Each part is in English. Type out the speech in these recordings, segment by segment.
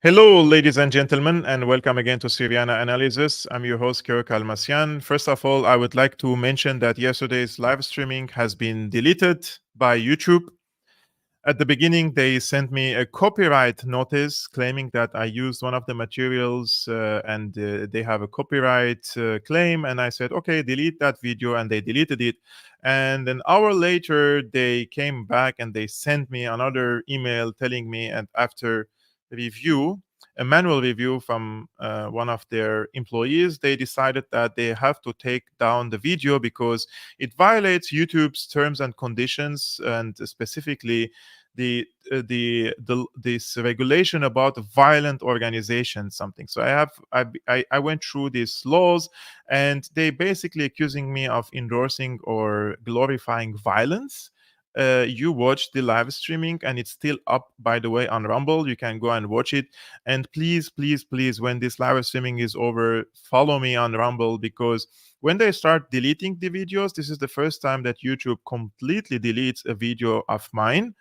Hello, ladies and gentlemen, and welcome again to Syriana Analysis. I'm your host, Almassian. First of all, I would like to mention that yesterday's live streaming has been deleted by YouTube. At the beginning, they sent me a copyright notice claiming that I used one of the materials and they have a copyright claim. And I said, okay, delete that video, and they deleted it. And an hour later, they came back and they sent me another email telling me, and after review, a manual review from one of their employees, they decided that they have to take down the video because it violates YouTube's terms and conditions, and specifically this regulation about violent organization something. So I went through these laws, and they basically accusing me of endorsing or glorifying violence. You watch the live streaming, and it's still up, by the way, on Rumble. You can go and watch it. And please, please, please, when this live streaming is over, follow me on Rumble, because when they start deleting the videos, this is the first time that YouTube completely deletes a video of mine,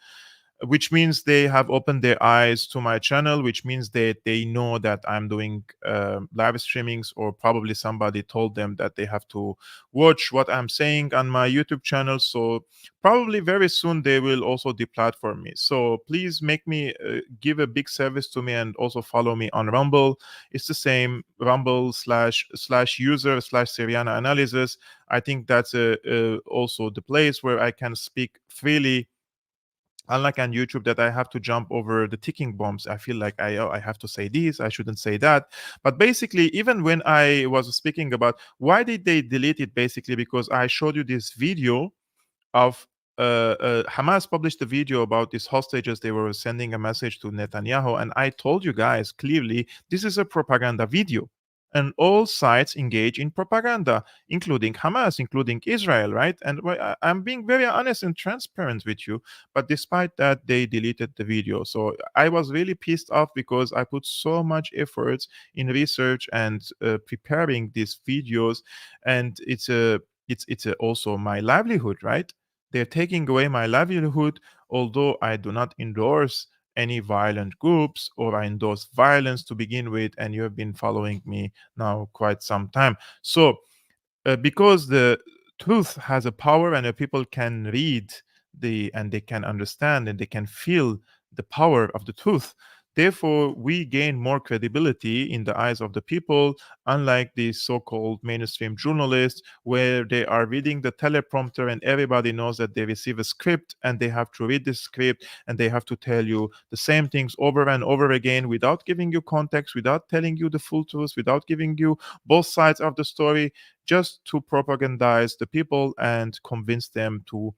which means they have opened their eyes to my channel, which means that they know that I'm doing live streamings, or probably somebody told them that they have to watch what I'm saying on my YouTube channel. So probably very soon they will also deplatform me. So please make me give a big service to me, and also follow me on Rumble. It's the same, Rumble slash user slash Syriana Analysis. I think that's also the place where I can speak freely, unlike on YouTube that I have to jump over the ticking bombs. I feel like I have to say this, I shouldn't say that. But basically, even when I was speaking about why did they delete it, basically because I showed you this video of Hamas published a video about these hostages. They were sending a message to Netanyahu, and I told you guys clearly this is a propaganda video. And all sides engage in propaganda, including Hamas, including Israel, right? And I'm being very honest and transparent with you. But despite that, they deleted the video. So I was really pissed off because I put so much effort in research and preparing these videos, and it's also my livelihood, right? They're taking away my livelihood, although I do not endorse any violent groups or I endorse violence to begin with, and you have been following me now quite some time. So because the truth has a power and people can read and they can understand and they can feel the power of the truth, therefore we gain more credibility in the eyes of the people, unlike the so-called mainstream journalists where they are reading the teleprompter and everybody knows that they receive a script and they have to read the script and they have to tell you the same things over and over again without giving you context, without telling you the full truth, without giving you both sides of the story, just to propagandize the people and convince them to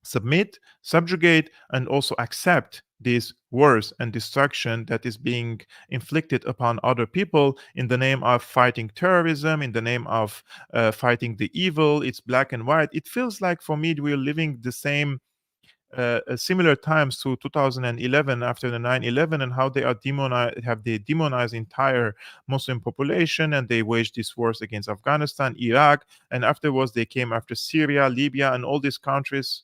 submit, subjugate, and also accept these wars and destruction that is being inflicted upon other people in the name of fighting terrorism, in the name of fighting the evil. It's black and white. It feels like for me we're living the same similar times to 2011 after the 9/11, and how they are have they demonized entire Muslim population, and they waged these wars against Afghanistan, Iraq, and afterwards they came after Syria, Libya, and all these countries.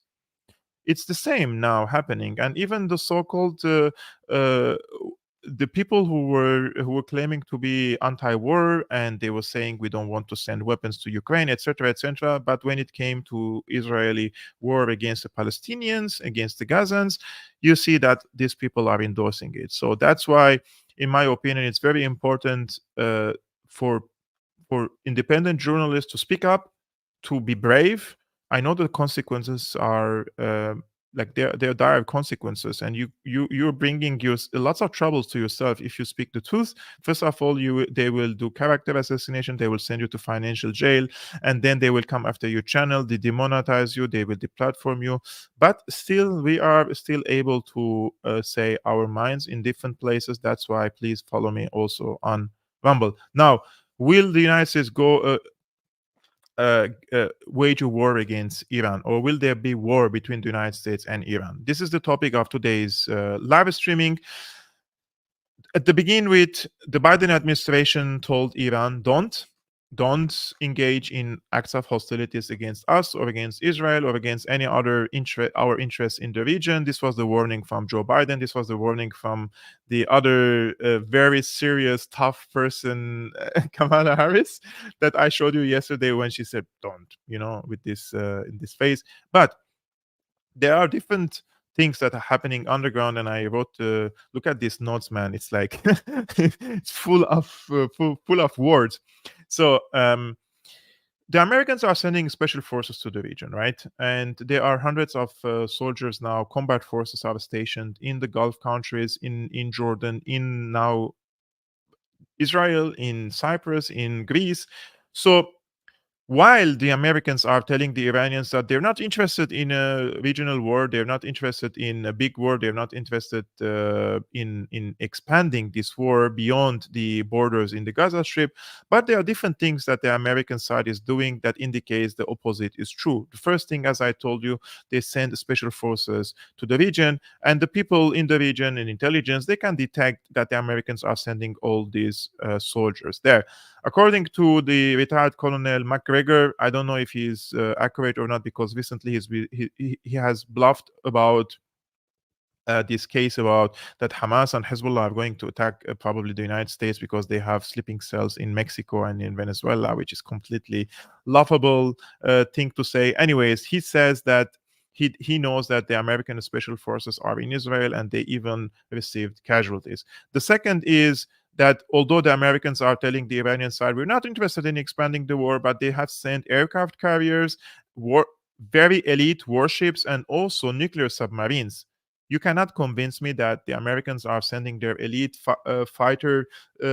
It's the same now happening, and even the so-called uh, the people who were claiming to be anti-war, and they were saying we don't want to send weapons to Ukraine, etc., etc. But when it came to Israeli war against the Palestinians, against the Gazans, you see that these people are endorsing it. So that's why, in my opinion, it's very important for independent journalists to speak up, to be brave. I know the consequences are like they're dire consequences, and you're bringing lots of troubles to yourself if you speak the truth. First of all, they will do character assassination. They will send you to financial jail, and then they will come after your channel. They demonetize you. They will deplatform you. But still, we are still able to say our minds in different places. That's why please follow me also on Rumble. Now, will the United States go wage a war against Iran, or will there be war between the United States and Iran? This is the topic of today's live streaming. At the begin with, the Biden administration told Iran, don't engage in acts of hostilities against us or against Israel or against any other our interests in the region. This was the warning from Joe Biden. This was the warning from the other very serious, tough person, Kamala Harris, that I showed you yesterday when she said, don't, with this in this phase. But there are different things that are happening underground, and I wrote look at these notes, man. It's like it's full of words. So the Americans are sending special forces to the region, right? And there are hundreds of soldiers now, combat forces are stationed in the Gulf countries, in Jordan, in now Israel, in Cyprus, in Greece. So while the Americans are telling the Iranians that they're not interested in a regional war, they're not interested in a big war, they're not interested in expanding this war beyond the borders in the Gaza Strip, but there are different things that the American side is doing that indicates the opposite is true. The first thing, as I told you, they send special forces to the region, and the people in the region and intelligence, they can detect that the Americans are sending all these soldiers there. According to the retired Colonel McGregor, I don't know if he's accurate or not, because recently he has bluffed about this case about that Hamas and Hezbollah are going to attack probably the United States because they have sleeping cells in Mexico and in Venezuela, which is completely laughable thing to say. Anyways, he says that he knows that the American special forces are in Israel and they even received casualties. The second is that although the Americans are telling the Iranian side we're not interested in expanding the war, but they have sent aircraft carriers, very elite warships, and also nuclear submarines You cannot convince me that the Americans are sending their elite fighter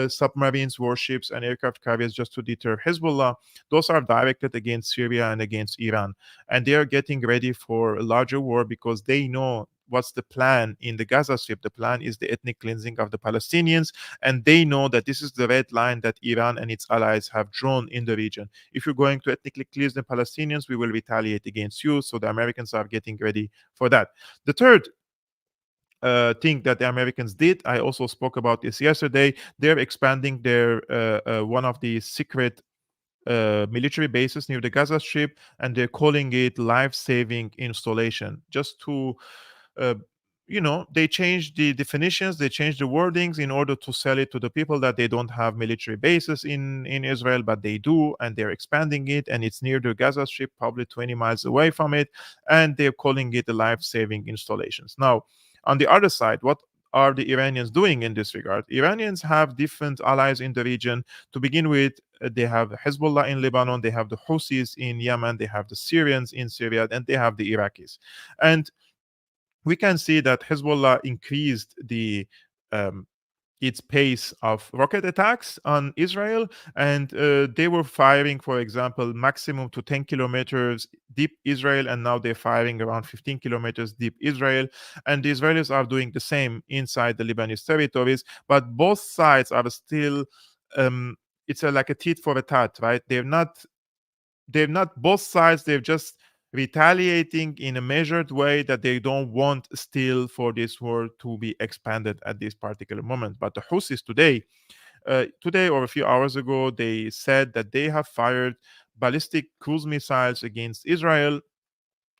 submarines, warships, and aircraft carriers just to deter Hezbollah. Those are directed against Syria and against Iran. And they are getting ready for a larger war because they know what's the plan in the Gaza Strip. The plan is the ethnic cleansing of the Palestinians. And they know that this is the red line that Iran and its allies have drawn in the region. If you're going to ethnically cleanse the Palestinians, we will retaliate against you. So the Americans are getting ready for that. The third thing that the Americans did, I also spoke about this yesterday. They're expanding their one of the secret military bases near the Gaza Strip, and they're calling it life-saving installation, just to uh, they changed the definitions, they changed the wordings in order to sell it to the people that they don't have military bases in Israel, but they do, and they're expanding it, and it's near the Gaza Strip, probably 20 miles away from it, and they're calling it the life-saving installations. Now, on the other side, what are the Iranians doing in this regard? Iranians have different allies in the region. To begin with, they have Hezbollah in Lebanon, they have the Houthis in Yemen, they have the Syrians in Syria, and they have the Iraqis. And we can see that Hezbollah increased um, its pace of rocket attacks on Israel, and they were firing, for example, maximum to 10 kilometers deep Israel, and now they're firing around 15 kilometers deep Israel. And the Israelis are doing the same inside the Lebanese territories, but both sides are still. It's like a tit for a tat, right? They're not both sides, they're just retaliating in a measured way that they don't want still for this war to be expanded at this particular moment. But the Houthis today or a few hours ago, they said that they have fired ballistic cruise missiles against Israel.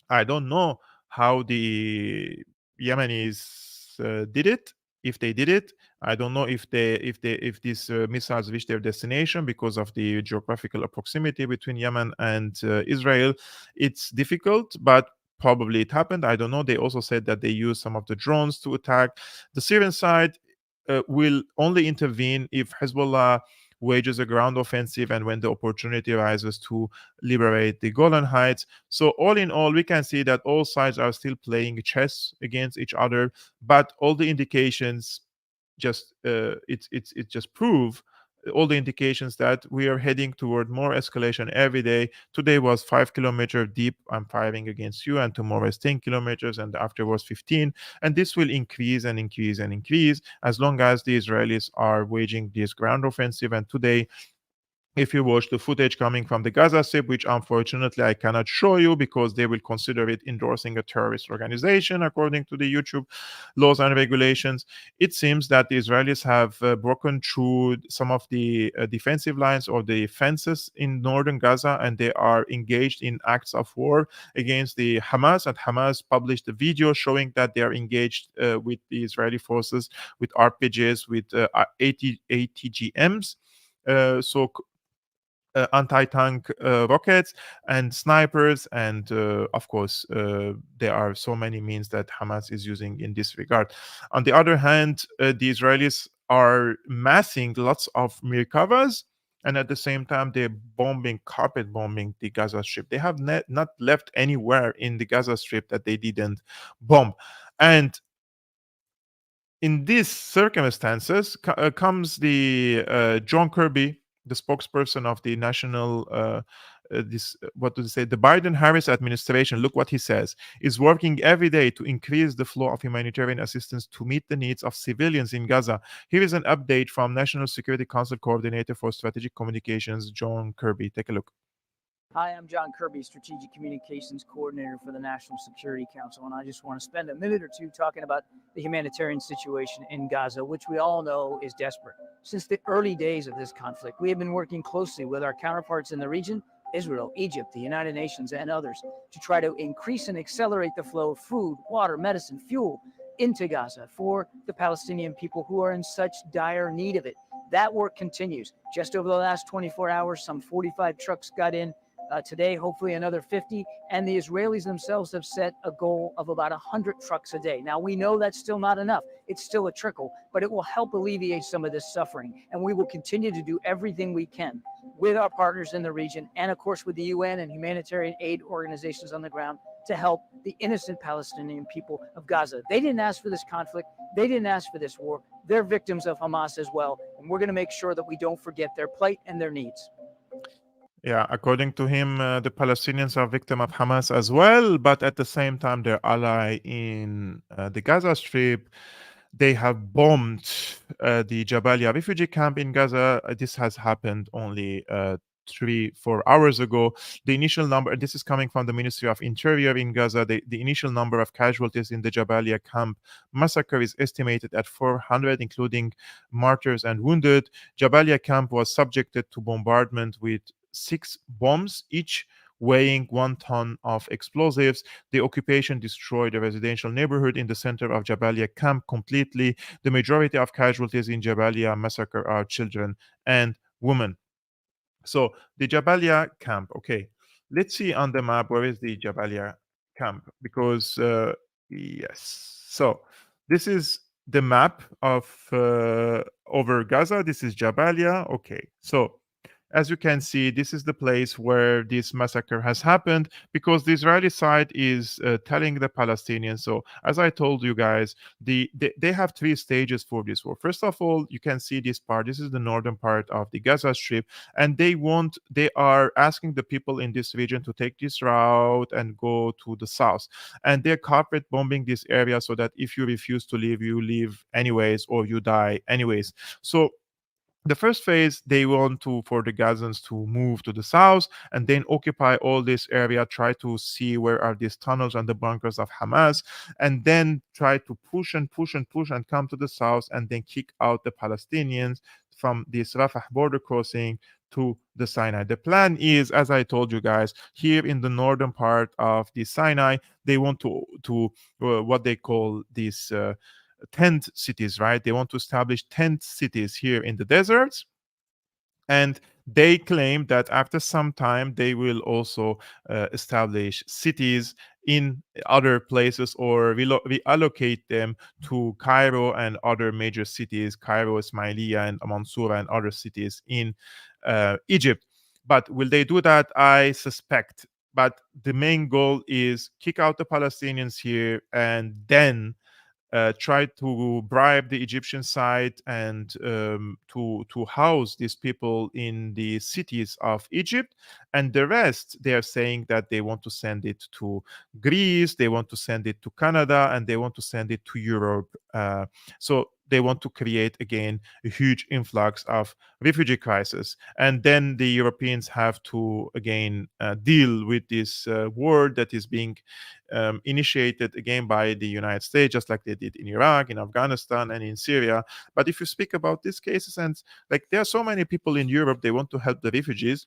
I don't know how the Yemenis did it. If they did it, I don't know if these missiles reached their destination because of the geographical proximity between Yemen and Israel. It's difficult, but probably it happened. I don't know. They also said that they used some of the drones to attack. The Syrian side will only intervene if Hezbollah wages a ground offensive and when the opportunity arises to liberate the Golan Heights. So, all in all, we can see that all sides are still playing chess against each other, but all the indications it just prove all the indications that we are heading toward more escalation every day. Today was 5 kilometers deep, I'm firing against you, and tomorrow is 10 kilometers, and afterwards 15. And this will increase and increase and increase as long as the Israelis are waging this ground offensive. And today, if you watch the footage coming from the Gaza Strip, which unfortunately I cannot show you because they will consider it endorsing a terrorist organization according to the YouTube laws and regulations, it seems that the Israelis have broken through some of the defensive lines or the fences in northern Gaza, and they are engaged in acts of war against the Hamas. And Hamas published a video showing that they are engaged with the Israeli forces with RPGs, with ATGMs. So anti-tank rockets and snipers, and of course there are so many means that Hamas is using in this regard. On the other hand, the Israelis are massing lots of Merkavas, and at the same time they're carpet bombing the Gaza Strip. They have not left anywhere in the Gaza Strip that they didn't bomb. And in these circumstances comes the John Kirby, the spokesperson of the national this what do they say, the Biden-Harris administration. Look what he says: is working every day to increase the flow of humanitarian assistance to meet the needs of civilians in Gaza. Here is an update from National Security Council Coordinator for Strategic Communications, John Kirby. Take a look. Hi, I'm John Kirby, Strategic Communications Coordinator for the National Security Council, and I just want to spend a minute or two talking about the humanitarian situation in Gaza, which we all know is desperate. Since the early days of this conflict, we have been working closely with our counterparts in the region, Israel, Egypt, the United Nations, and others, to try to increase and accelerate the flow of food, water, medicine, fuel into Gaza for the Palestinian people who are in such dire need of it. That work continues. Just over the last 24 hours, some 45 trucks got in. Today, hopefully another 50, and the Israelis themselves have set a goal of about 100 trucks a day. Now, we know that's still not enough. It's still a trickle, but it will help alleviate some of this suffering, and we will continue to do everything we can with our partners in the region and, of course, with the UN and humanitarian aid organizations on the ground to help the innocent Palestinian people of Gaza. They didn't ask for this conflict. They didn't ask for this war. They're victims of Hamas as well. And we're going to make sure that we don't forget their plight and their needs. Yeah, according to him, the Palestinians are victim of Hamas as well, but at the same time, their ally in the Gaza Strip, they have bombed the Jabalia refugee camp in Gaza. This has happened only 3 4 hours ago. The initial number, this is coming from the Ministry of Interior in Gaza, the initial number of casualties in the Jabalia camp massacre is estimated at 400, including martyrs and wounded. Jabalia camp was subjected to bombardment with 6 bombs, each weighing 1 ton of explosives. The occupation destroyed a residential neighborhood in the center of Jabalia camp completely. The majority of casualties in Jabalia massacre are children and women. So the Jabalia camp. Okay, let's see on the map where is the Jabalia camp, because yes. So this is the map of over Gaza. This is Jabalia. Okay, so as you can see, this is the place where this massacre has happened, because the Israeli side is telling the Palestinians. So, as I told you guys, they have 3 stages for this war. First of all, you can see this part. This is the northern part of the Gaza Strip, and they are asking the people in this region to take this route and go to the south. And they're carpet bombing this area so that if you refuse to leave, you leave anyways or you die anyways. So the first phase, they want to for the Gazans to move to the south and then occupy all this area, try to see where are these tunnels and the bunkers of Hamas, and then try to push and push and push and come to the south and then kick out the Palestinians from this Rafah border crossing to the Sinai. The plan is, as I told you guys, here in the northern part of the Sinai, they want to what they call these tent cities, right? They want to establish tent cities here in the deserts, and they claim that after some time they will also establish cities in other places, or reallocate them to Cairo and other major cities, Cairo, Ismailia, and Mansoura, and other cities in Egypt. But will they do that? I suspect. But the main goal is kick out the Palestinians here, and then try to bribe the Egyptian side and to house these people in the cities of Egypt, and the rest they are saying that they want to send it to Greece, they want to send it to Canada, and they want to send it to Europe. So they want to create again a huge influx of refugee crisis, and then the Europeans have to again deal with this war that is being initiated again by the United States, just like they did in Iraq, in Afghanistan, and in Syria. But if you speak about these cases, and like there are so many people in Europe, they want to help the refugees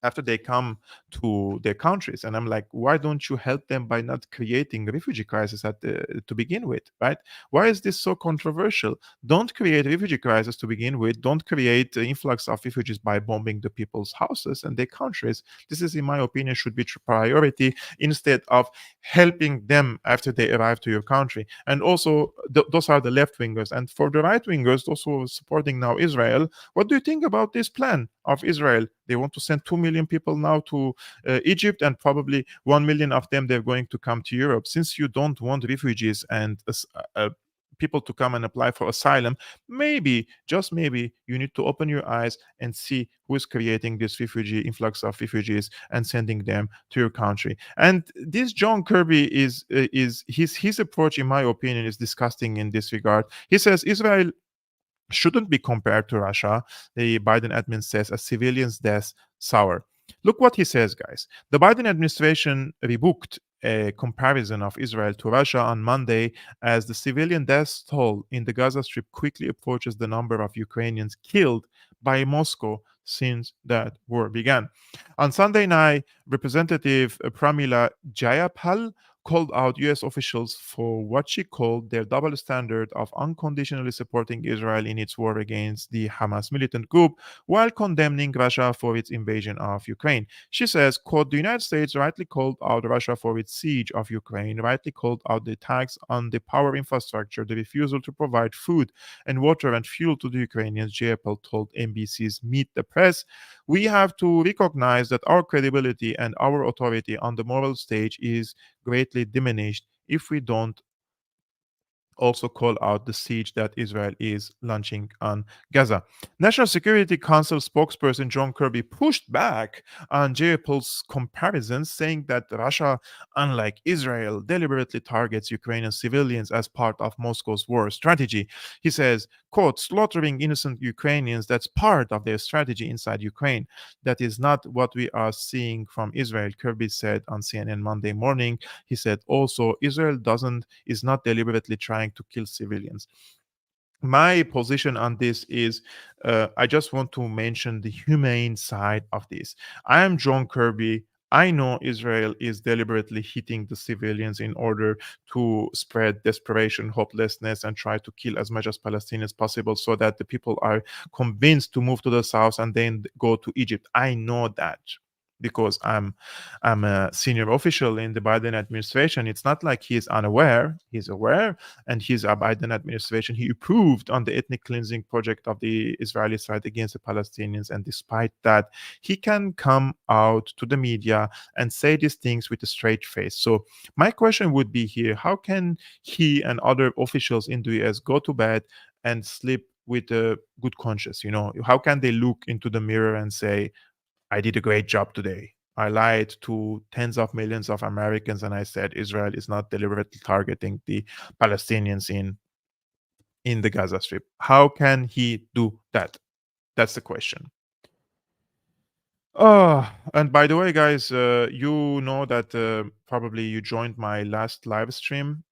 after they come to their countries, and I'm like, why don't you help them by not creating refugee crisis to begin with, right? Why is this so controversial? Don't create refugee crisis to begin with. Don't create the influx of refugees by bombing the people's houses and their countries. This is, in my opinion, should be priority, instead of helping them after they arrive to your country. And also those are the left wingers, and for the right wingers, those who are supporting now Israel, what do you think about this plan of Israel? They want to send 2 million people now to Egypt, and probably 1 million of them they're going to come to Europe. Since you don't want refugees and people to come and apply for asylum, maybe, just maybe, you need to open your eyes and see who is creating this refugee influx of refugees and sending them to your country. And this John Kirby is his approach, in my opinion, is disgusting in this regard. He says Israel shouldn't be compared to Russia. The Biden admin says a civilian's death sour. Look what he says, guys. The Biden administration rebooked a comparison of Israel to Russia on Monday as the civilian death toll in the Gaza Strip quickly approaches the number of Ukrainians killed by Moscow since that war began. On Sunday night, Representative Pramila Jayapal called out US officials for what she called their double standard of unconditionally supporting Israel in its war against the Hamas militant group while condemning Russia for its invasion of Ukraine. She says, quote, the United States rightly called out Russia for its siege of Ukraine, rightly called out the attacks on the power infrastructure, the refusal to provide food and water and fuel to the Ukrainians, JPL told NBC's Meet the Press. We have to recognize that our credibility and our authority on the moral stage is greatly diminished if we don't also call out the siege that Israel is launching on Gaza. National Security Council spokesperson John Kirby pushed back on JPL's comparisons, saying that Russia, unlike Israel, deliberately targets Ukrainian civilians as part of Moscow's war strategy. He says, quote, slaughtering innocent Ukrainians, that's part of their strategy inside Ukraine. That is not what we are seeing from Israel, Kirby said on CNN Monday morning. He said also, Israel is not deliberately trying to kill civilians. My position on this is I just want to mention the humane side of this. I am John Kirby. I know Israel is deliberately hitting the civilians in order to spread desperation, hopelessness, and try to kill as much as Palestinians possible so that the people are convinced to move to the south and then go to Egypt. I know that because I'm a senior official in the Biden administration. It's not like he's unaware. He's aware, and his Biden administration, he approved on the ethnic cleansing project of the Israeli side against the Palestinians. And despite that, he can come out to the media and say these things with a straight face. So my question would be here: how can he and other officials in the US go to bed and sleep with a good conscience? How can they look into the mirror and say, I did a great job today. I lied to tens of millions of Americans and I said Israel is not deliberately targeting the Palestinians in the Gaza Strip. How can he do that? That's the question. Oh, and by the way, guys, you know that probably you joined my last live stream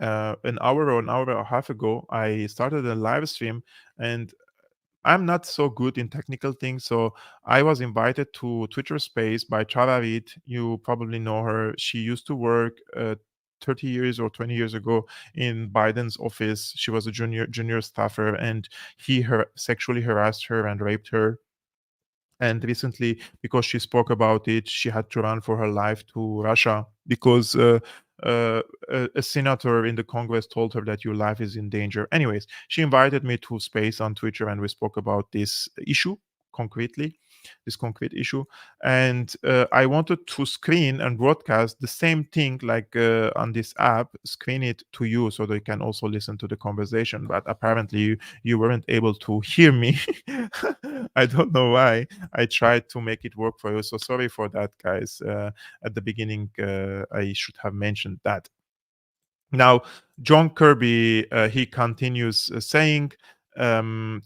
an hour or an hour and a half ago. I started a live stream, and I'm not so good in technical things, so I was invited to Twitter Space by Tara Reid. You probably know her. She used to work 30 years or 20 years ago in Biden's office. She was a junior staffer, and sexually harassed her and raped her. And recently, because she spoke about it, she had to run for her life to Russia because a senator in the Congress told her that your life is in danger. Anyways, she invited me to space on Twitter, and we spoke about this issue concretely, this concrete issue. And I wanted to screen and broadcast the same thing like on this app, screen it to you so they can also listen to the conversation. But apparently, you weren't able to hear me. I don't know why. I tried to make it work for you. So sorry for that, guys. At the beginning, I should have mentioned that. Now, John Kirby, he continues saying, according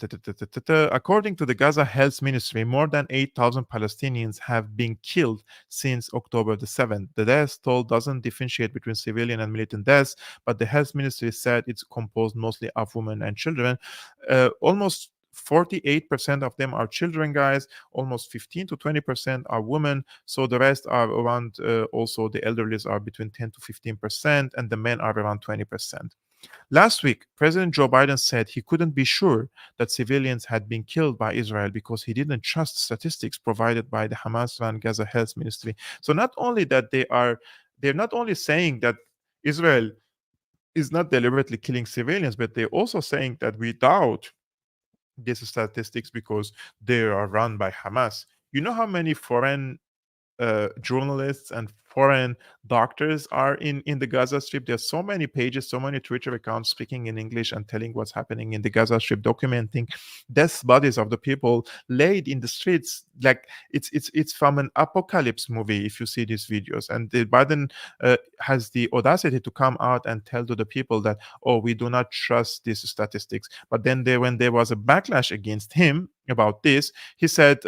to the Gaza Health Ministry, more than 8,000 Palestinians have been killed since October the 7th. The death toll doesn't differentiate between civilian and militant deaths, but the Health Ministry said it's composed mostly of women and children. Almost 48% of them are children, guys. Almost 15 to 20% are women. So the rest are around, also the elderly are between 10 to 15%, and the men are around 20%. Last week, President Joe Biden said he couldn't be sure that civilians had been killed by Israel because he didn't trust statistics provided by the Hamas-run Gaza Health Ministry. So not only that they're not only saying that Israel is not deliberately killing civilians, but they're also saying that we doubt these statistics because they are run by Hamas. You know how many foreign journalists and foreign doctors are in the Gaza Strip? There's so many pages, so many Twitter accounts speaking in English and telling what's happening in the Gaza Strip, documenting death bodies of the people laid in the streets. Like it's from an apocalypse movie if you see these videos. And the Biden has the audacity to come out and tell to the people that, oh, we do not trust these statistics. But then when there was a backlash against him about this, he said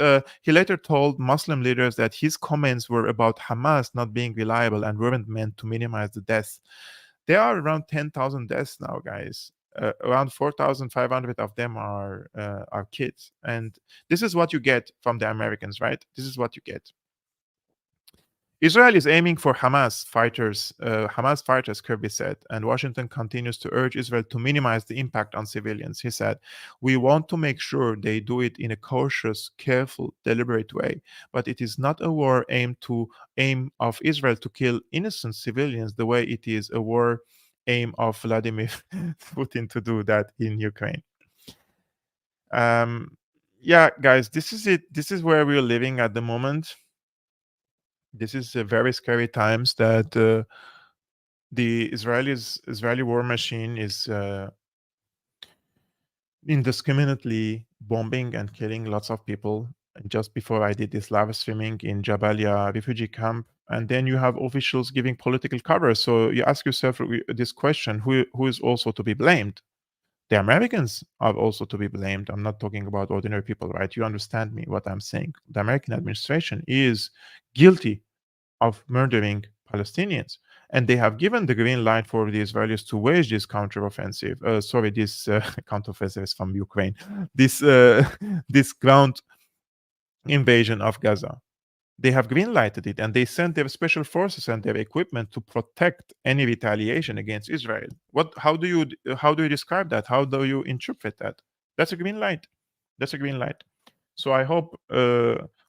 he later told Muslim leaders that his comments were about Hamas not being reliable and weren't meant to minimize the deaths. There are around 10,000 deaths now, guys. Around 4,500 of them are kids, and this is what you get from the Americans, right? This is what you get. Israel is aiming for Hamas fighters, Kirby said, and Washington continues to urge Israel to minimize the impact on civilians. He said, "We want to make sure they do it in a cautious, careful, deliberate way, but it is not a war aim of Israel to kill innocent civilians the way it is a war aim of Vladimir Putin to do that in Ukraine." Yeah, guys, this is it. This is where we're living at the moment. This is very scary times that the Israeli war machine is indiscriminately bombing and killing lots of people. And just before I did this live streaming in Jabalia refugee camp, and then you have officials giving political cover. So you ask yourself this question: who is also to be blamed? The Americans are also to be blamed. I'm not talking about ordinary people, right? You understand me what I'm saying. The American administration is guilty of murdering Palestinians. And they have given the green light for the Israelis to wage this counteroffensive. This counteroffensive is from Ukraine. This ground invasion of Gaza. They have green lighted it, and they sent their special forces and their equipment to protect any retaliation against Israel. How do you describe that? How do you interpret that? That's a green light. That's a green light. So I hope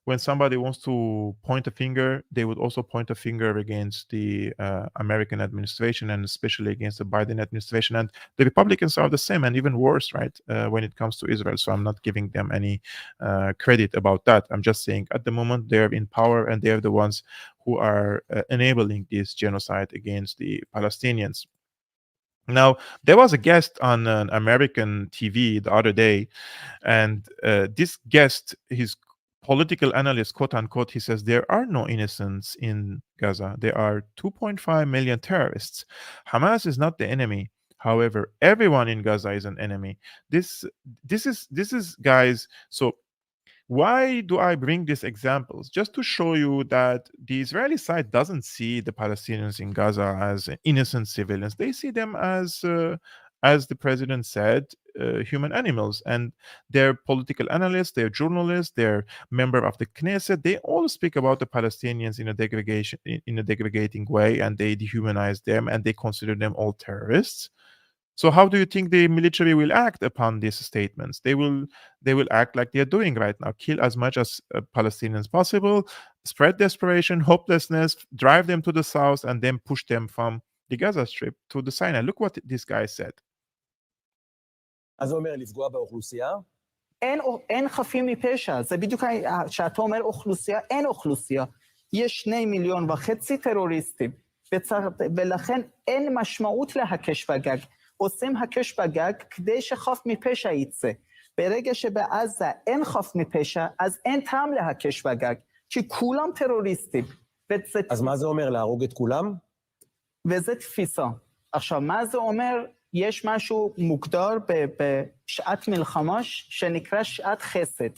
when somebody wants to point a finger, they would also point a finger against the American administration, and especially against the Biden administration. And the Republicans are the same, and even worse, right, when it comes to Israel. So I'm not giving them any credit about that. I'm just saying at the moment they're in power, and they're the ones who are enabling this genocide against the Palestinians. Now, there was a guest on an American TV the other day, and this guest, his political analyst, quote unquote, he says there are no innocents in Gaza. There are 2.5 million terrorists. Hamas is not the enemy. However, everyone in Gaza is an enemy. This is guys. So why do I bring these examples? Just to show you that the Israeli side doesn't see the Palestinians in Gaza as innocent civilians. They see them as the president said, human animals. And their political analysts, their journalists, their member of the Knesset, they all speak about the Palestinians in a degrading way, and they dehumanize them, and they consider them all terrorists. So how do you think the military will act upon these statements? They will act like they're doing right now: kill as much as Palestinians possible, spread desperation, hopelessness, drive them to the south, and then push them from the Gaza Strip to the Sinai. Look what this guy said. אז הוא אומר לפגוע באוכלוסייה? אין חפים מפשע, זה בדיוק שאתה אומר אוכלוסייה, אין אוכלוסייה. יש 2.5 מיליון טרוריסטים, ולכן אין משמעות להקש בגג. עושים הקש בגג כדי שחף מפשע יצא. ברגע שבעזה אין חף מפשע, אז אין טעם להקש בגג, כי כולם טרוריסטים. אז מה זה אומר, להרוג את כולם? וזה תפיסה. עכשיו, מה זה אומר? יש משהו מוגדר בשעת מלחמה שנקרא שעת חסד.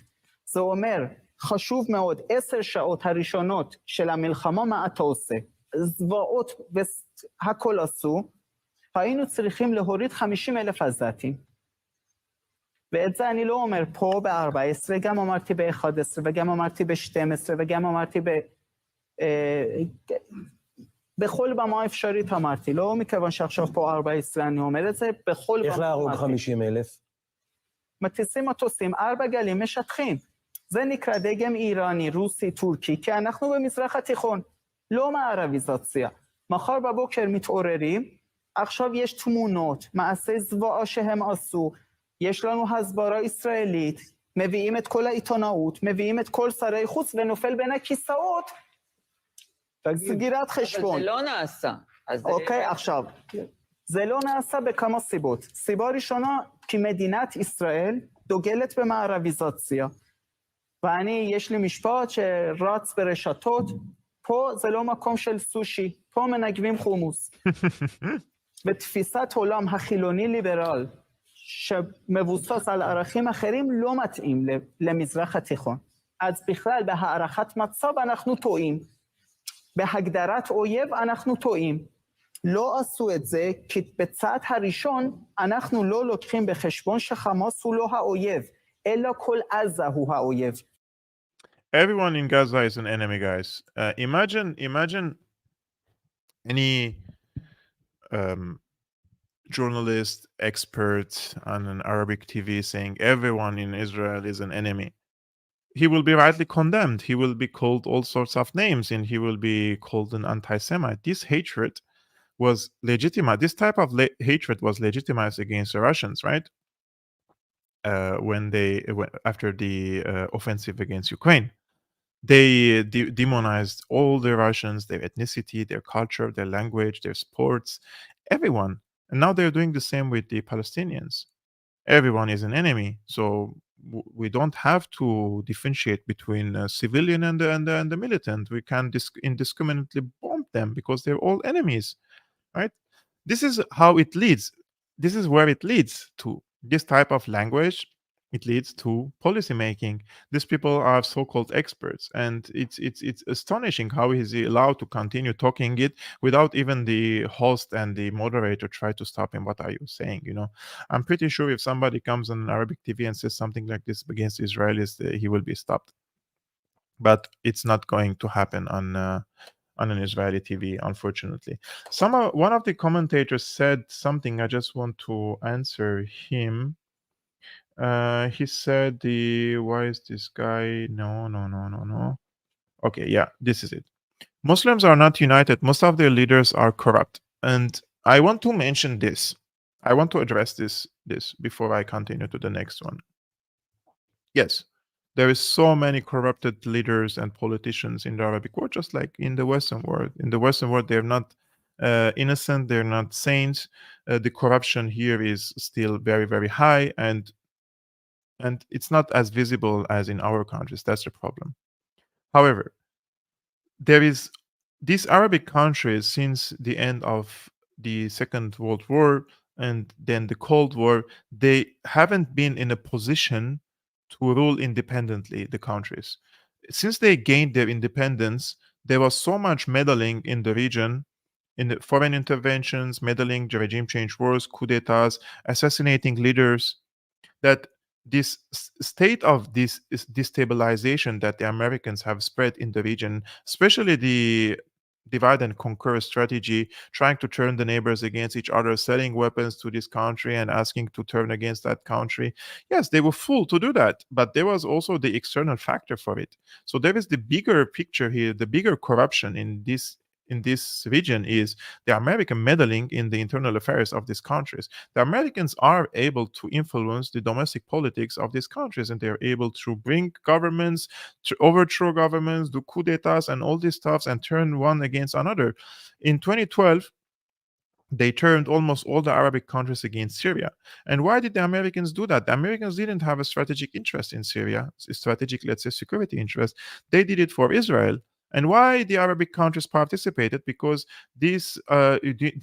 זה אומר, חשוב מאוד, 10 שעות הראשונות של המלחמה, מה אתה עושה? זוועות והכל עשו, היינו צריכים להוריד 50,000 עזתים. ואת זה אני לא אומר פה ב-14, גם אמרתי ב-11, וגם אמרתי ב-12, וגם אמרתי בכל במה אפשרית אמרתי, לא מכיוון שעכשיו פה 14 אני אומר את זה, בכל במה אמרתי. איך להרוג 50,000? מטיסים מטוסים, 4 גלים משטחים. זה נקרא דגם איראני, רוסי, טורקי, כי אנחנו במזרח התיכון, לא מערביזציה. מחר בבוקר מתעוררים, עכשיו יש תמונות, מעשי זוועה שהם עשו, יש לנו הסברה ישראלית, מביאים את כל העיתונאות, מביאים את כל שרי חוץ ונופל בין הכיסאות, סגירת חשבון. אבל זה לא נעשה. אוקיי, עכשיו, זה לא נעשה בכמה סיבות. סיבה ראשונה, כי מדינת ישראל דוגלת במערביזציה. יש לי משפט שרץ ברשתות, פה זה לא מקום של סושי, פה מנגבים חומוס. בתפיסת עולם החילוני ליברל, שמבוסס על ערכים אחרים, לא מתאים למזרח התיכון. אז בכלל, בהערכת מצב אנחנו טועים. בהגדרת אויב אנחנו טועים. לא עשו את זה, כי בצעד הראשון אנחנו לא לוקחים בחשבון שחמאס הוא לא האויב, אלא כל עזה הוא האויב. Everyone in Gaza is an enemy, guys. Imagine any um, journalist, expert on an Arabic TV saying everyone in Israel is an enemy. He will be rightly condemned. He will be called all sorts of names, and he will be called an anti-Semite. This hatred was legitimate. This type of hatred was legitimized against the Russians, right? After the offensive against Ukraine, they demonized all the Russians, their ethnicity, their culture, their language, their sports, everyone. And now they're doing the same with the Palestinians. Everyone is an enemy, so we don't have to differentiate between civilian and the militant. We can indiscriminately bomb them because they're all enemies, right? This is how it leads. This is where it leads to. This type of language, it leads to policy making. These people are so-called experts, and it's astonishing how is he allowed to continue talking it without even the host and the moderator try to stop him. What are you saying? I'm pretty sure if somebody comes on Arabic TV and says something like this against Israelis, he will be stopped. But it's not going to happen on an Israeli TV, unfortunately. One of the commentators said something. I just want to answer him. He said, why is this guy? No. Okay, yeah, this is it. Muslims are not united. Most of their leaders are corrupt. And I want to mention this. I want to address this before I continue to the next one. Yes, there is so many corrupted leaders and politicians in the Arabic world, just like in the Western world. In the Western world, they're not innocent, they're not saints. The corruption here is still very, very high, and it's not as visible as in our countries. That's the problem. However, there is these Arabic countries since the end of the Second World War and then the Cold War, they haven't been in a position to rule independently the countries. Since they gained their independence, there was so much meddling in the region, in the foreign interventions, meddling, regime change wars, coup d'etats, assassinating leaders, that this state of this destabilization that the Americans have spread in the region, especially the divide and conquer strategy, trying to turn the neighbors against each other, selling weapons to this country and asking to turn against that country. Yes, they were full to do that, but there was also the external factor for it. So there is the bigger picture here, the bigger corruption in this region is the American meddling in the internal affairs of these countries. The Americans are able to influence the domestic politics of these countries, and they're able to bring governments, to overthrow governments, do coup d'etats, and all these stuffs, and turn one against another. In 2012, they turned almost all the Arabic countries against Syria. And why did the Americans do that? The Americans didn't have a strategic interest in Syria, a strategic, let's say, security interest. They did it for Israel. And why the Arabic countries participated? Because the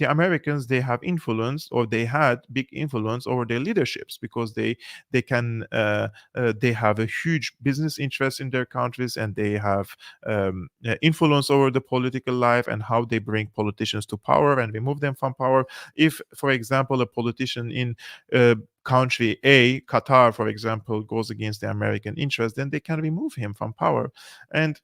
Americans, they have influence, or they had big influence over their leaderships, because they have a huge business interest in their countries, and they have influence over the political life and how they bring politicians to power and remove them from power. If, for example, a politician in country A, Qatar, for example, goes against the American interest, then they can remove him from power. And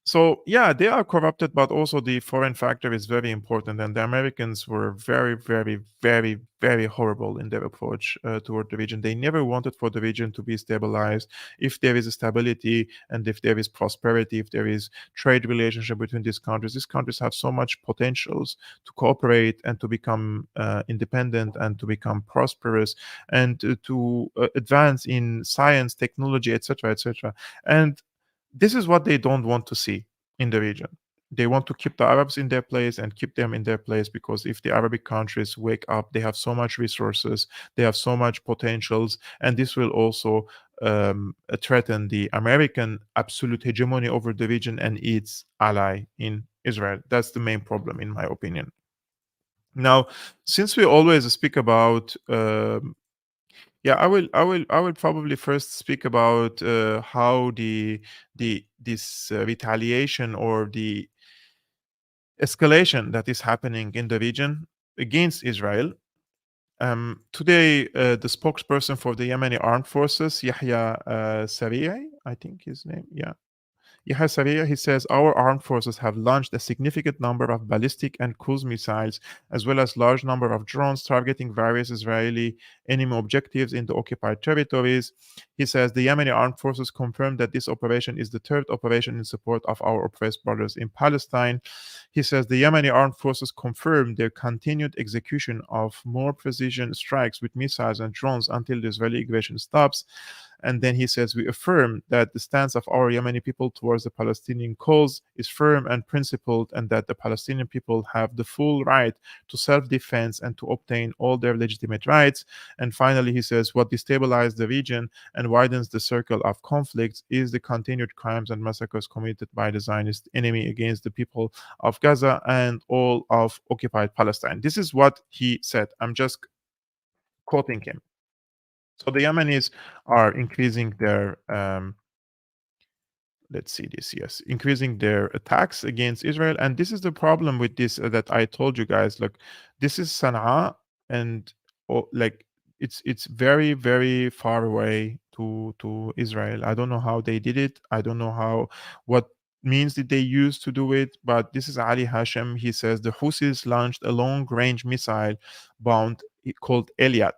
so, yeah, they are corrupted, but also the foreign factor is very important. And the Americans were very, very, very, very horrible in their approach toward the region. They never wanted for the region to be stabilized. If there is a stability and if there is prosperity, if there is trade relationship between these countries have so much potentials to cooperate and to become independent and to become prosperous and to advance in science, technology, etc., etc. And this is what they don't want to see in the region. They want to keep the Arabs in their place and keep them in their place, because if the Arabic countries wake up, they have so much resources, they have so much potentials, and this will also threaten the American absolute hegemony over the region and its ally in Israel. That's the main problem, in my opinion. Now, since we always speak about yeah, I will probably first speak about how this retaliation or the escalation that is happening in the region against Israel. Today, the spokesperson for the Yemeni armed forces, Yahya Sari'i, I think his name, yeah. Yahya Sarria, he says, our armed forces have launched a significant number of ballistic and cruise missiles, as well as large number of drones targeting various Israeli enemy objectives in the occupied territories. He says the Yemeni armed forces confirmed that this operation is the third operation in support of our oppressed brothers in Palestine. He says the Yemeni armed forces confirmed their continued execution of more precision strikes with missiles and drones until the Israeli aggression stops. And then he says, we affirm that the stance of our Yemeni people towards the Palestinian cause is firm and principled, and that the Palestinian people have the full right to self-defense and to obtain all their legitimate rights. And finally, he says, what destabilizes the region and widens the circle of conflicts is the continued crimes and massacres committed by the Zionist enemy against the people of Gaza and all of occupied Palestine. This is what he said. I'm just quoting him. So the Yemenis are increasing their, let's see this, yes, increasing their attacks against Israel. And this is the problem with this that I told you guys. Look, this is Sana'a, and like it's very, very far away to Israel. I don't know how they did it. I don't know what means did they use to do it, but this is Ali Hashem. He says the Houthis launched a long-range missile bound called Eliat.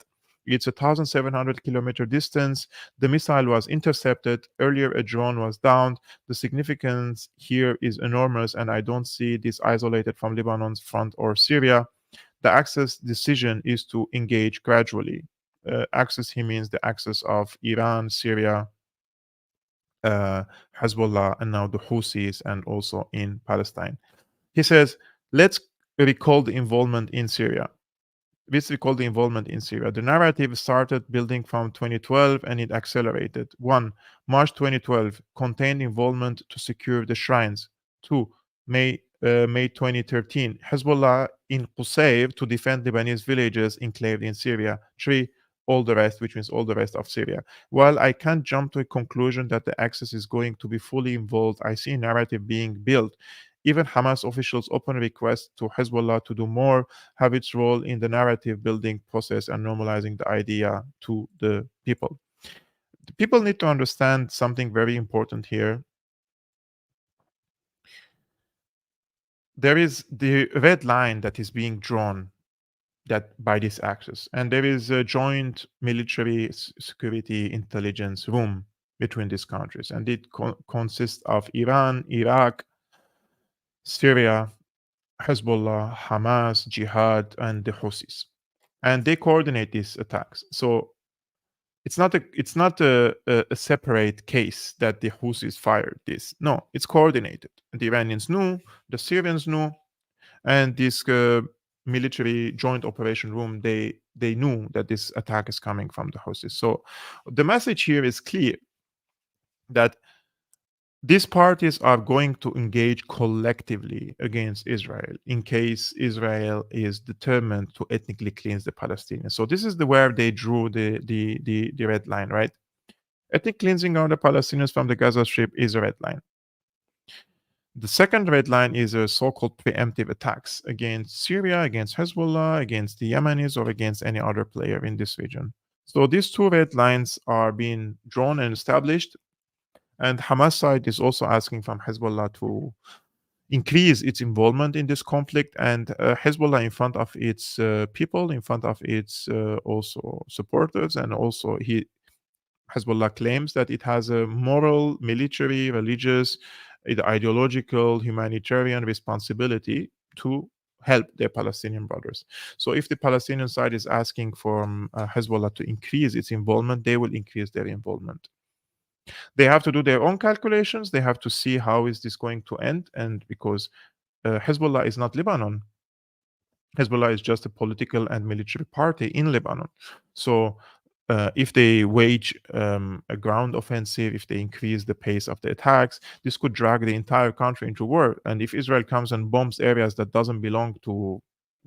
It's a 1,700-kilometer distance. The missile was intercepted. Earlier, a drone was downed. The significance here is enormous, and I don't see this isolated from Lebanon's front or Syria. The Axis decision is to engage gradually. Axis, he means the axis of Iran, Syria, Hezbollah, and now the Houthis, and also in Palestine. He says, let's recall the involvement in Syria. This we call the involvement in Syria. The narrative started building from 2012 and it accelerated. 1. March 2012, contained involvement to secure the shrines. 2. May 2013, Hezbollah in Qusayr to defend Lebanese villages enclaved in Syria. 3. All the rest, which means all the rest of Syria. While I can't jump to a conclusion that the Axis is going to be fully involved, I see a narrative being built. Even Hamas officials' open request to Hezbollah to do more have its role in the narrative building process and normalizing the idea to the people. The people need to understand something very important here. There is the red line that is being drawn that by this axis, and there is a joint military security intelligence room between these countries, and it consists of Iran, Iraq, Syria, Hezbollah, Hamas, Jihad, and the Houthis, and they coordinate these attacks. So it's not a separate case that the Houthis fired this. No, it's coordinated. The Iranians knew, the Syrians knew, and this military joint operation room, they knew that this attack is coming from the Houthis. So the message here is clear that these parties are going to engage collectively against Israel in case Israel is determined to ethnically cleanse the Palestinians. So this is where they drew the red line, right? Ethnic cleansing of the Palestinians from the Gaza Strip is a red line. The second red line is a so-called preemptive attacks against Syria, against Hezbollah, against the Yemenis, or against any other player in this region. So these two red lines are being drawn and established. And Hamas side is also asking from Hezbollah to increase its involvement in this conflict, and Hezbollah in front of its people, in front of its also supporters, and also Hezbollah claims that it has a moral, military, religious, ideological, humanitarian responsibility to help their Palestinian brothers. So if the Palestinian side is asking for Hezbollah to increase its involvement, they will increase their involvement. They have to do their own calculations. They have to see how is this going to end. And because Hezbollah is not Lebanon, Hezbollah is just a political and military party in Lebanon. So if they wage a ground offensive, if they increase the pace of the attacks, this could drag the entire country into war. And if Israel comes and bombs areas that don't belong to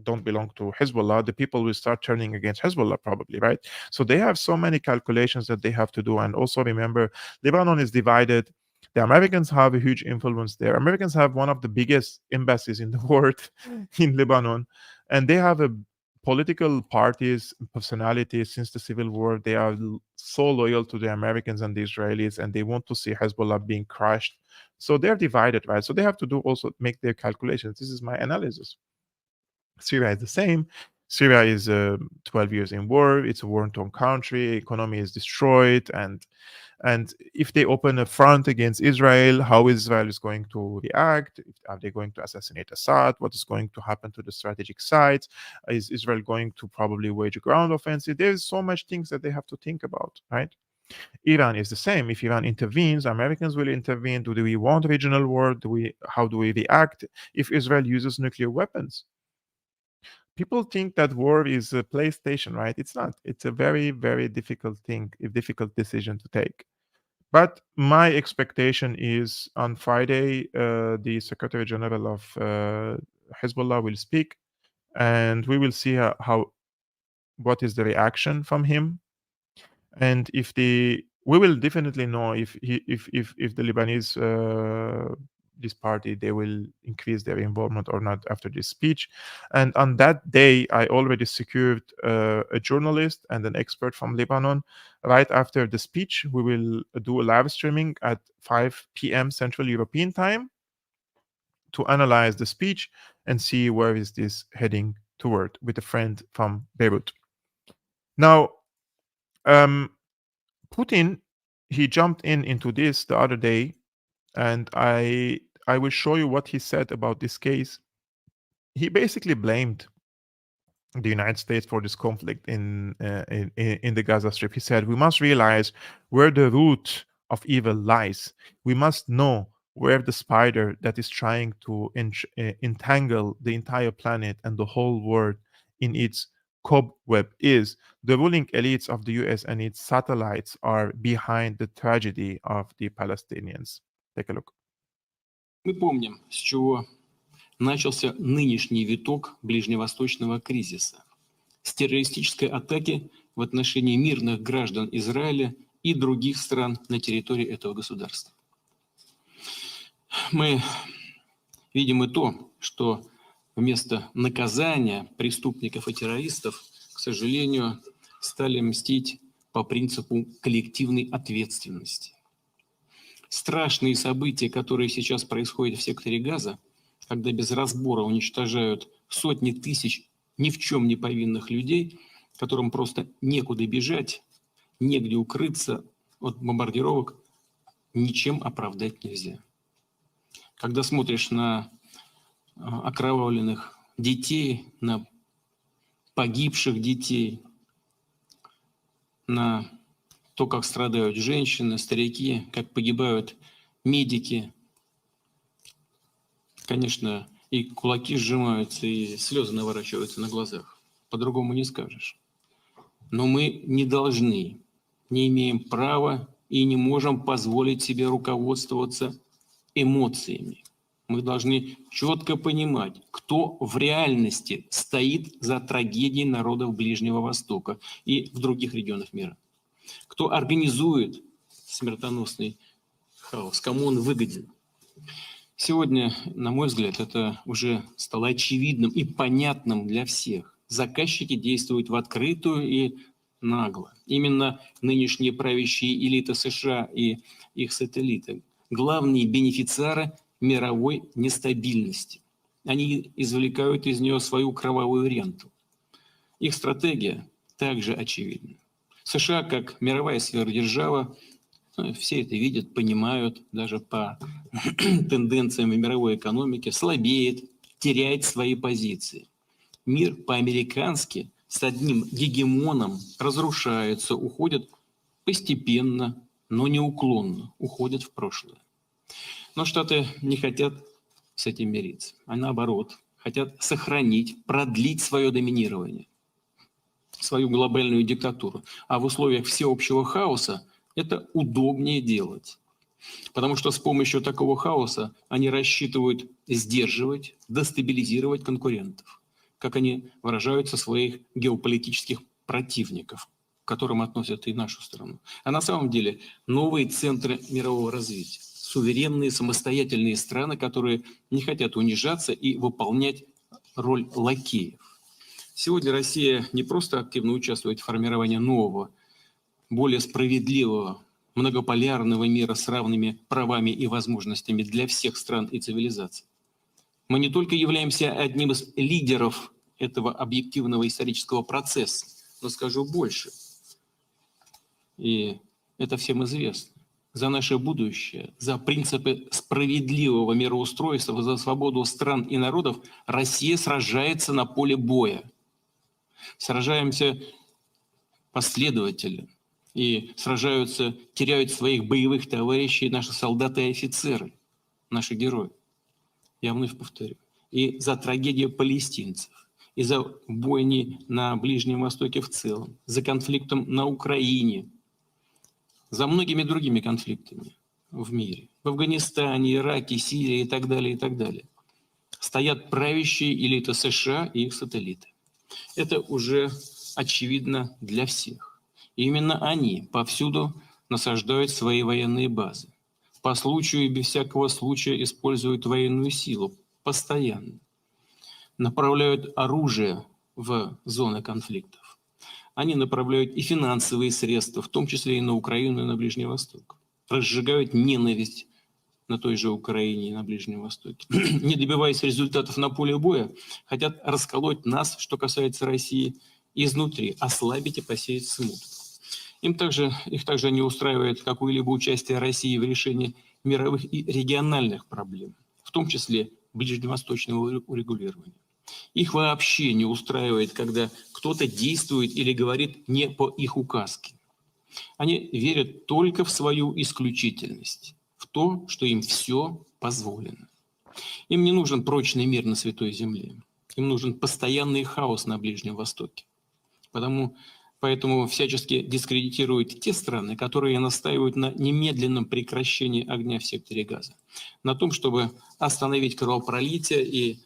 Hezbollah, the people will start turning against Hezbollah probably, right? So they have so many calculations that they have to do. And also remember, Lebanon is divided. The Americans have a huge influence there. Americans have one of the biggest embassies in the world in Lebanon, and they have a political parties, personalities since the civil war, they are so loyal to the Americans and the Israelis, and they want to see Hezbollah being crushed. So they're divided, right? So they have to do also make their calculations. This is my analysis. Syria is the same. Syria is 12 years in war. It's a war-torn country. Economy is destroyed, and if they open a front against Israel, how Israel is going to react? Are they going to assassinate Assad? What is going to happen to the strategic sites? Is Israel going to probably wage a ground offensive? There's so much things that they have to think about, right? Iran is the same. If Iran intervenes, Americans will intervene. Do we want regional war? How do we react if Israel uses nuclear weapons? People think that war is a PlayStation, right? It's not. It's a very, very difficult thing, a difficult decision to take. But my expectation is on Friday, the Secretary General of Hezbollah will speak, and we will see what is the reaction from him, and we will definitely know if the Lebanese this party, they will increase their involvement or not after this speech. And on that day, I already secured a journalist and an expert from Lebanon. Right after the speech, we will do a live streaming at 5 p.m. Central European time to analyze the speech and see where is this heading toward with a friend from Beirut. Now, Putin, he jumped into this the other day, and I will show you what he said about this case. He basically blamed the United States for this conflict in the Gaza Strip. He said, "We must realize where the root of evil lies. We must know where the spider that is trying to entangle the entire planet and the whole world in its cobweb is. The ruling elites of the US and its satellites are behind the tragedy of the Palestinians." Take a look. Мы помним, с чего начался нынешний виток ближневосточного кризиса. С террористической атаки в отношении мирных граждан Израиля и других стран на территории этого государства. Мы видим и то, что вместо наказания преступников и террористов, к сожалению, стали мстить по принципу коллективной ответственности. Страшные события, которые сейчас происходят в секторе Газа, когда без разбора уничтожают сотни тысяч ни в чем не повинных людей, которым просто некуда бежать, негде укрыться от бомбардировок, ничем оправдать нельзя. Когда смотришь на окровавленных детей, на погибших детей, на то, как страдают женщины, старики, как погибают медики, конечно, и кулаки сжимаются, и слезы наворачиваются на глазах. По-другому не скажешь. Но мы не должны, не имеем права и не можем позволить себе руководствоваться эмоциями. Мы должны четко понимать, кто в реальности стоит за трагедией народов Ближнего Востока и в других регионах мира. Кто организует смертоносный хаос, кому он выгоден. Сегодня, на мой взгляд, это уже стало очевидным и понятным для всех. Заказчики действуют в открытую и нагло. Именно нынешние правящие элиты США и их сателлиты – главные бенефициары мировой нестабильности. Они извлекают из нее свою кровавую ренту. Их стратегия также очевидна. США, как мировая сверхдержава, все это видят, понимают, даже по тенденциям в мировой экономике, слабеет, теряет свои позиции. Мир по-американски с одним гегемоном разрушается, уходит постепенно, но неуклонно, уходит в прошлое. Но Штаты не хотят с этим мириться, а наоборот, хотят сохранить, продлить свое доминирование, свою глобальную диктатуру. А в условиях всеобщего хаоса это удобнее делать. Потому что с помощью такого хаоса они рассчитывают сдерживать, дестабилизировать конкурентов, как они выражаются, своих геополитических противников, к которым относят и нашу страну. А на самом деле новые центры мирового развития, суверенные, самостоятельные страны, которые не хотят унижаться и выполнять роль лакеев. Сегодня Россия не просто активно участвует в формировании нового, более справедливого, многополярного мира с равными правами и возможностями для всех стран и цивилизаций. Мы не только являемся одним из лидеров этого объективного исторического процесса, но скажу больше, и это всем известно, за наше будущее, за принципы справедливого мироустройства, за свободу стран и народов Россия сражается на поле боя. Сражаемся последовательно. И сражаются, теряют своих боевых товарищей наши солдаты и офицеры, наши герои. Я вновь повторю. И за трагедию палестинцев, и за бойни на Ближнем Востоке в целом, за конфликтом на Украине, за многими другими конфликтами в мире, в Афганистане, Ираке, Сирии и так далее, и так далее. Стоят правящие элиты США и их сателлиты. Это уже очевидно для всех. И именно они повсюду насаждают свои военные базы. По случаю и без всякого случая используют военную силу постоянно. Направляют оружие в зоны конфликтов. Они направляют и финансовые средства, в том числе и на Украину, и на Ближний Восток. Разжигают ненависть на той же Украине и на Ближнем Востоке. Не добиваясь результатов на поле боя, хотят расколоть нас, что касается России, изнутри, ослабить и посеять смуту. Их также не устраивает какое-либо участие России в решении мировых и региональных проблем, в том числе ближневосточного урегулирования. Их вообще не устраивает, когда кто-то действует или говорит не по их указке. Они верят только в свою исключительность, в то, что им все позволено. Им не нужен прочный мир на Святой Земле. Им нужен постоянный хаос на Ближнем Востоке. Поэтому всячески дискредитируют те страны, которые настаивают на немедленном прекращении огня в секторе Газа, на том, чтобы остановить кровопролитие и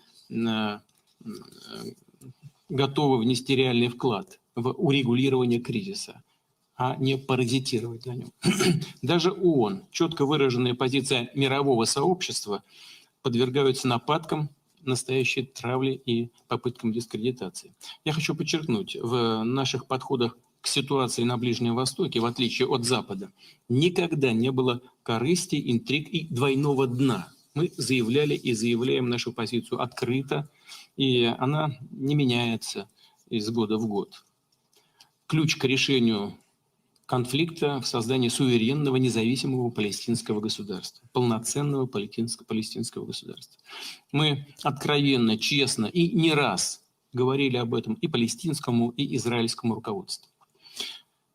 готовы внести реальный вклад в урегулирование кризиса, а не паразитировать на нем. Даже ООН, четко выраженная позиция мирового сообщества, подвергаются нападкам, настоящей травли и попыткам дискредитации. Я хочу подчеркнуть, в наших подходах к ситуации на Ближнем Востоке, в отличие от Запада, никогда не было корысти, интриг и двойного дна. Мы заявляли и заявляем нашу позицию открыто, и она не меняется из года в год. Ключ к решению конфликта в создании суверенного, независимого палестинского государства, полноценного палестинского государства. Мы откровенно, честно и не раз говорили об этом и палестинскому, и израильскому руководству.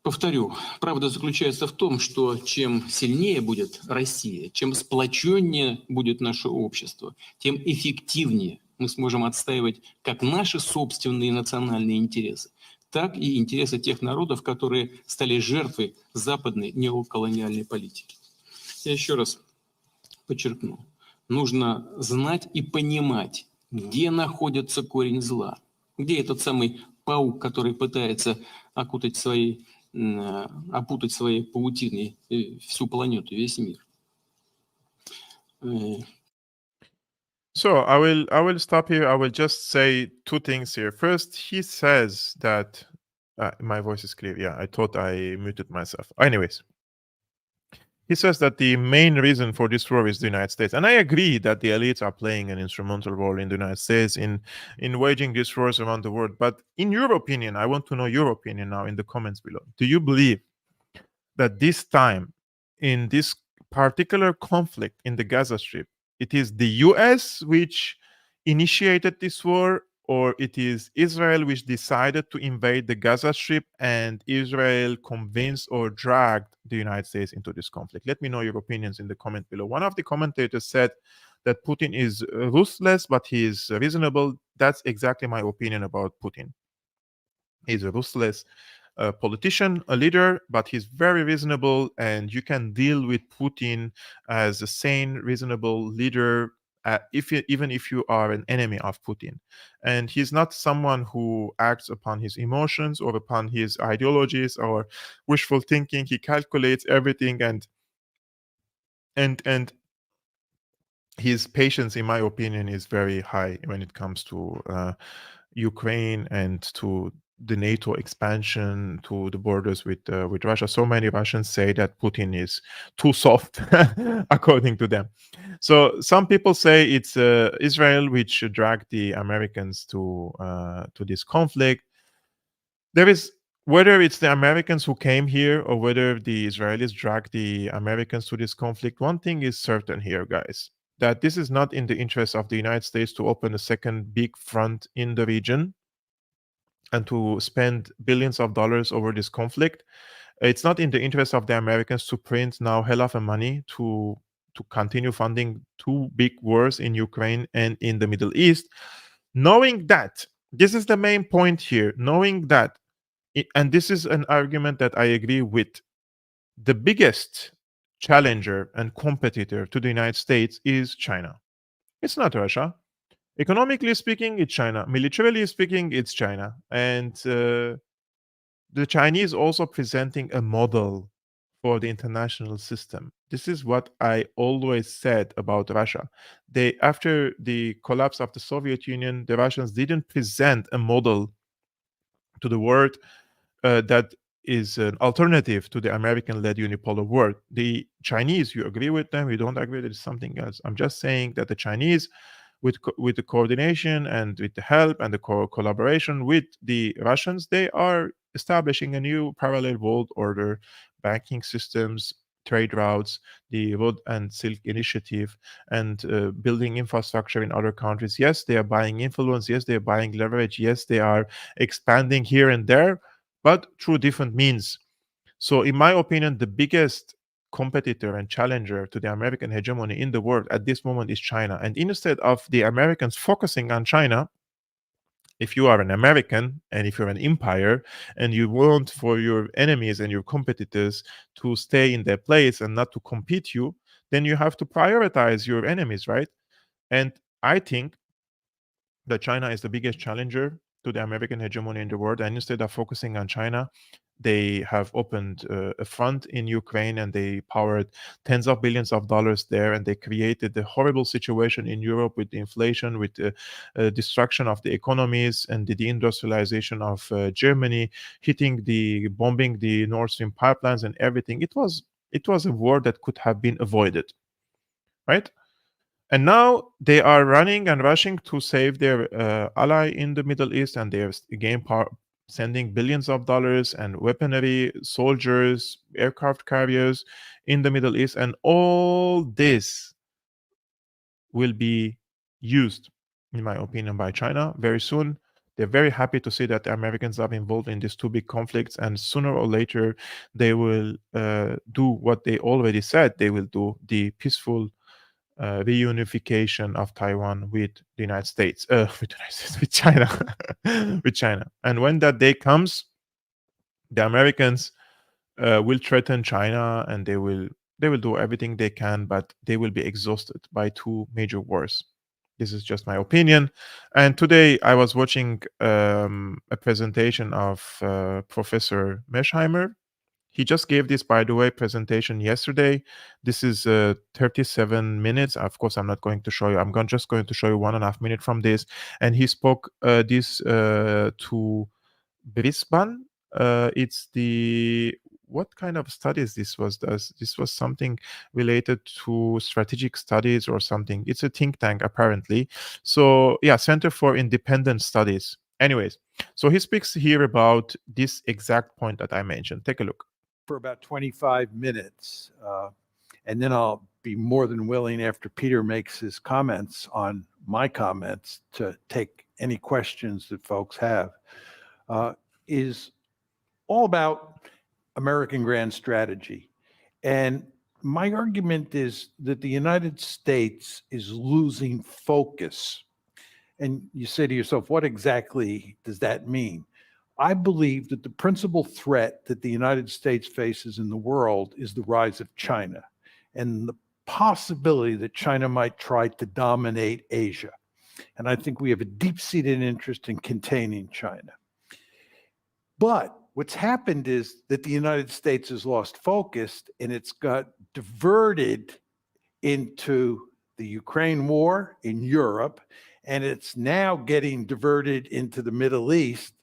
Повторю, правда заключается в том, что чем сильнее будет Россия, чем сплоченнее будет наше общество, тем эффективнее мы сможем отстаивать как наши собственные национальные интересы, так и интересы тех народов, которые стали жертвой западной неоколониальной политики. Я еще раз подчеркну, нужно знать и понимать, где находится корень зла, где этот самый паук, который пытается опутать своей паутиной всю планету, весь мир. So I will stop here. I will just say two things here. First, he says that my voice is clear. Yeah, I thought I muted myself. Anyways, he says that the main reason for this war is the United States, and I agree that the elites are playing an instrumental role in the United States in waging these wars around the world. But in your opinion, I want to know your opinion now in the comments below. Do you believe that this time, in this particular conflict in the Gaza Strip, it is the US which initiated this war, or it is Israel which decided to invade the Gaza Strip and Israel convinced or dragged the United States into this conflict? Let me know your opinions in the comment below. One of the commentators said that Putin is ruthless, but he is reasonable. That's exactly my opinion about Putin. He's a ruthless politician, a leader, but he's very reasonable, and you can deal with Putin as a sane, reasonable leader, even if you are an enemy of Putin. And he's not someone who acts upon his emotions or upon his ideologies or wishful thinking. He calculates everything, and his patience, in my opinion, is very high when it comes to Ukraine and to the NATO expansion to the borders with Russia. So many Russians say that Putin is too soft, according to them. So some people say it's Israel which dragged the Americans to this conflict. There is, whether it's the Americans who came here or whether the Israelis dragged the Americans to this conflict, one thing is certain here, guys, that this is not in the interest of the United States to open a second big front in the region and to spend billions of dollars over this conflict. It's not in the interest of the Americans to print now hell of a money to continue funding two big wars in Ukraine and in the Middle East. Knowing that, this is the main point here, knowing that, and this is an argument that I agree with, the biggest challenger and competitor to the United States is China. It's not Russia. Economically speaking, it's China. Militarily speaking, it's China. And the Chinese also presenting a model for the international system. This is what I always said about Russia. They, after the collapse of the Soviet Union, the Russians didn't present a model to the world that is an alternative to the American-led unipolar world. The Chinese, you agree with them, you don't agree, that is something else. I'm just saying that the Chinese, with the coordination and with the help and the collaboration with the Russians, they are establishing a new parallel world order, banking systems, trade routes, the Road and Silk Initiative, and building infrastructure in other countries. Yes, they are buying influence. Yes, they are buying leverage. Yes, they are expanding here and there, but through different means. So, in my opinion, the biggest competitor and challenger to the American hegemony in the world at this moment is China. And instead of the Americans focusing on China, if you are an American and if you're an empire and you want for your enemies and your competitors to stay in their place and not to compete you, then you have to prioritize your enemies, right? And I think that China is the biggest challenger to the American hegemony in the world. And instead of focusing on China, they have opened a front in Ukraine and they powered tens of billions of dollars there. And they created a horrible situation in Europe with the inflation, with the destruction of the economies and the deindustrialization of Germany, bombing the Nord Stream pipelines and everything. It was a war that could have been avoided, right? And now they are running and rushing to save their ally in the Middle East, and they are again sending billions of dollars and weaponry, soldiers, aircraft carriers in the Middle East. And all this will be used, in my opinion, by China very soon. They're very happy to see that the Americans are involved in these two big conflicts, and sooner or later they will do what they already said they will do: the peaceful reunification of Taiwan with the United States, with China, with China. And when that day comes, the Americans will threaten China, and they will do everything they can, but they will be exhausted by two major wars. This is just my opinion. And today I was watching a presentation of Professor Meschheimer. He just gave this, by the way, presentation yesterday. This is 37 minutes. Of course, I'm not going to show you. I'm just going to show you 1.5 minutes from this. And he spoke this to Brisbane. It's the, what kind of studies this was? This was something related to strategic studies or something. It's a think tank, apparently. So yeah, Center for Independent Studies. Anyways, so he speaks here about this exact point that I mentioned. Take a look. For about 25 minutes. And then I'll be more than willing, after Peter makes his comments on my comments, to take any questions that folks have. Is all about American grand strategy. And my argument is that the United States is losing focus. And you say to yourself, what exactly does that mean? I believe that the principal threat that the United States faces in the world is the rise of China and the possibility that China might try to dominate Asia. And I think we have a deep-seated interest in containing China. But what's happened is that the United States has lost focus, and it's got diverted into the Ukraine war in Europe And it's now getting diverted into the Middle East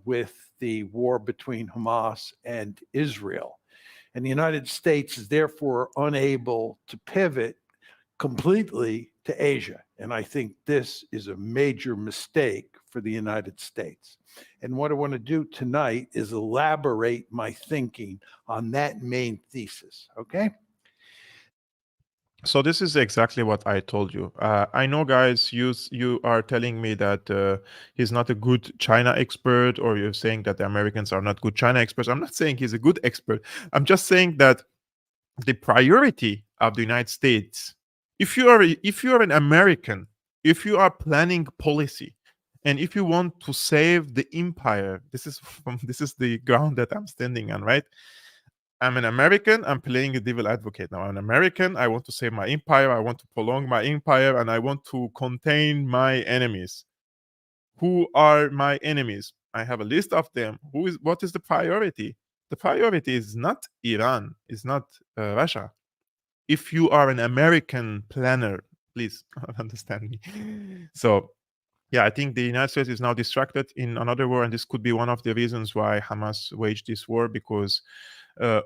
with the war between Hamas and Israel. And the United States is therefore unable to pivot completely to Asia. And I think this is a major mistake for the United States. And what I want to do tonight is elaborate my thinking on that main thesis, okay? So this is exactly what I told you. I know, guys, you are telling me that he's not a good China expert, or you're saying that the Americans are not good China experts. I'm not saying he's a good expert. I'm just saying that the priority of the United States, if you are an American, if you are planning policy, and if you want to save the empire, this is the ground that I'm standing on, right? I'm an American. I'm playing a devil advocate now. I'm an American. I want to save my empire. I want to prolong my empire, and I want to contain my enemies. Who are my enemies? I have a list of them. What is the priority? The priority is not Iran. It's not Russia. If you are an American planner, please understand me. So, yeah, I think the United States is now distracted in another war, and this could be one of the reasons why Hamas waged this war, because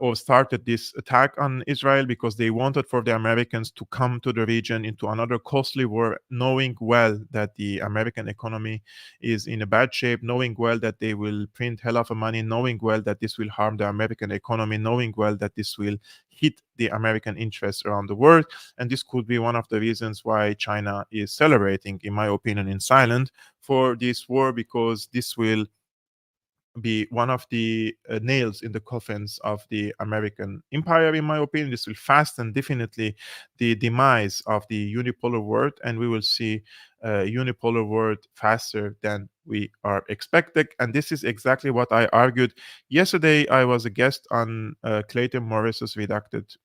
or started this attack on Israel, because they wanted for the Americans to come to the region into another costly war, knowing well that the American economy is in a bad shape, knowing well that they will print hell of a money, knowing well that this will harm the American economy, knowing well that this will hit the American interests around the world. And this could be one of the reasons why China is celebrating, in my opinion, in silence for this war, because this will be one of the nails in the coffins of the American empire, in my opinion. This will fasten definitely the demise of the unipolar world, and we will see a unipolar world faster than we are expecting. And this is exactly what I argued yesterday. I was a guest on Clayton Morris's Redacted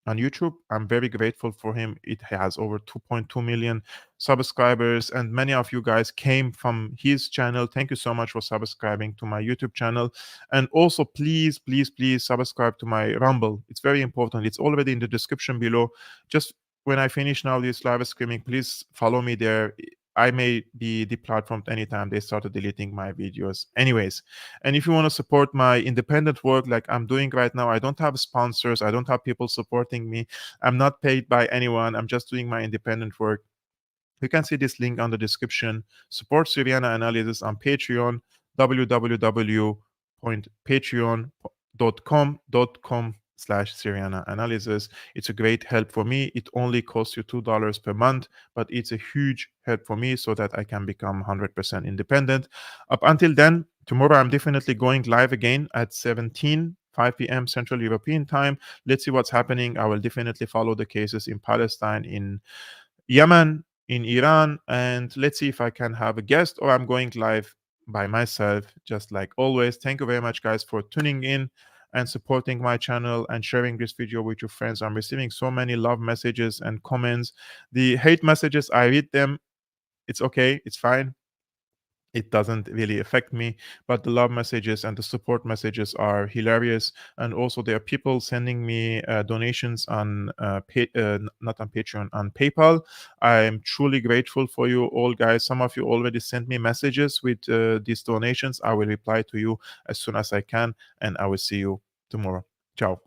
on YouTube. I'm very grateful for him. It has over 2.2 million subscribers, and many of you guys came from his channel. Thank you so much for subscribing to my YouTube channel. And also, please, please, please subscribe to my Rumble. It's very important. It's already in the description below. Just when I finish now this live streaming, please follow me there. I may be deplatformed anytime they started deleting my videos anyways. And if you want to support my independent work like I'm doing right now, I don't have sponsors. I don't have people supporting me. I'm not paid by anyone. I'm just doing my independent work. You can see this link on the description. Support Syriana Analysis on Patreon, www.patreon.com/Syriana Analysis. It's a great help for me. It only costs you $2 per month, but it's a huge help for me so that I can become 100% independent. Up until then, tomorrow I'm definitely going live again at 5 p.m. Central European time. Let's see what's happening. I will definitely follow the cases in Palestine, in Yemen, in Iran, and let's see if I can have a guest or I'm going live by myself, just like always. Thank you very much, guys, for tuning in and supporting my channel and sharing this video with your friends. I'm receiving so many love messages and comments. The hate messages, I read them. It's okay. It's fine. It doesn't really affect me, but the love messages and the support messages are hilarious. And also, there are people sending me donations on not on Patreon, on PayPal. I'm truly grateful for you all, guys. Some of you already sent me messages with these donations. I will reply to you as soon as I can, and I will see you tomorrow. Ciao.